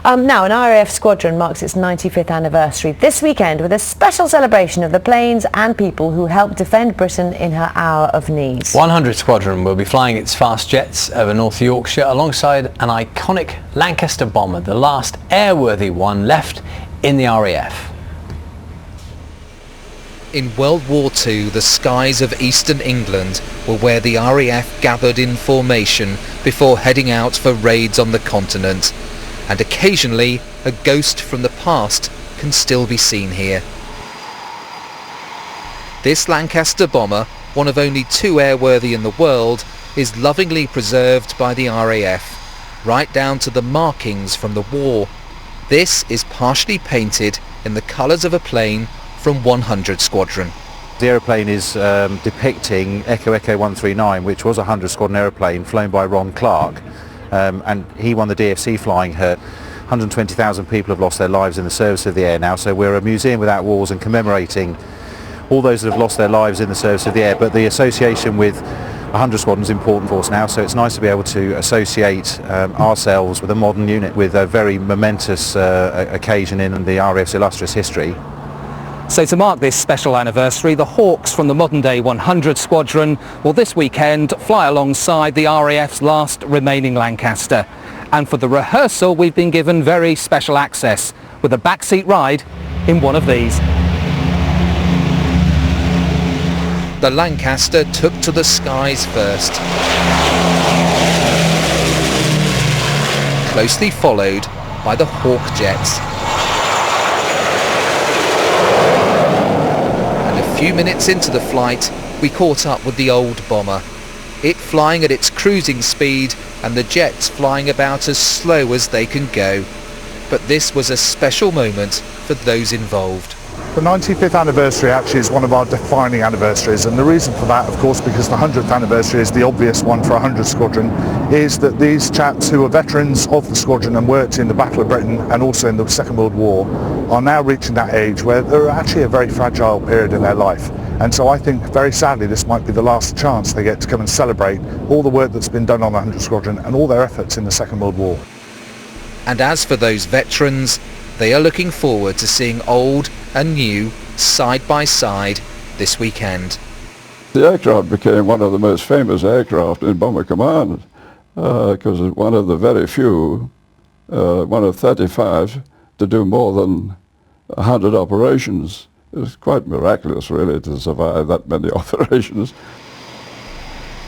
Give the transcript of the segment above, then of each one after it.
Now, an RAF squadron marks its 95th anniversary this weekend with a special celebration of the planes and people who helped defend Britain in her hour of need. 100 Squadron will be flying its fast jets over North Yorkshire alongside an iconic Lancaster bomber, the last airworthy one left in the RAF. In World War II, the skies of eastern England were where the RAF gathered in formation before heading out for raids on the continent. And occasionally, a ghost from the past can still be seen here. This Lancaster bomber, one of only two airworthy in the world, is lovingly preserved by the RAF, right down to the markings from the war. This is partially painted in the colours of a plane from 100 Squadron. The aeroplane is depicting Echo 139, which was a 100 Squadron aeroplane flown by Ron Clark, and he won the DFC flying her. 120,000 people have lost their lives in the service of the air now, so we're a museum without walls and commemorating all those that have lost their lives in the service of the air, but the association with 100 Squadron is important for us now, so it's nice to be able to associate ourselves with a modern unit with a very momentous occasion in the RAF's illustrious history. So to mark this special anniversary, the Hawks from the modern-day 100 Squadron will this weekend fly alongside the RAF's last remaining Lancaster. And for the rehearsal, we've been given very special access with a backseat ride in one of these. The Lancaster took to the skies first, closely followed by the Hawk jets. A few minutes into the flight, we caught up with the old bomber, it flying at its cruising speed and the jets flying about as slow as they can go. But this was a special moment for those involved. The 95th anniversary actually is one of our defining anniversaries, and the reason for that, of course, because the 100th anniversary is the obvious one for 100 Squadron, is that these chaps who are veterans of the squadron and worked in the Battle of Britain and also in the Second World War are now reaching that age where they're actually a very fragile period in their life. And so I think, very sadly, this might be the last chance they get to come and celebrate all the work that's been done on the 100 Squadron and all their efforts in the Second World War. And as for those veterans, they are looking forward to seeing old and new side by side this weekend. The aircraft became one of the most famous aircraft in Bomber Command because it's one of the very few, one of 35, to do more than 100 operations. It was quite miraculous, really, to survive that many operations.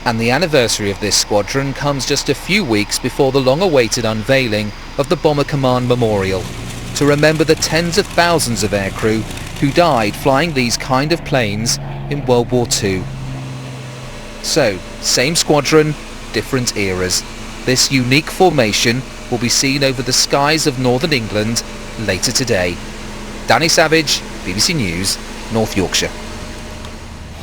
And the anniversary of this squadron comes just a few weeks before the long-awaited unveiling of the Bomber Command Memorial, to remember the tens of thousands of aircrew who died flying these kind of planes in World War II. So, same squadron, different eras. This unique formation will be seen over the skies of Northern England later today. Danny Savage, BBC News, North Yorkshire.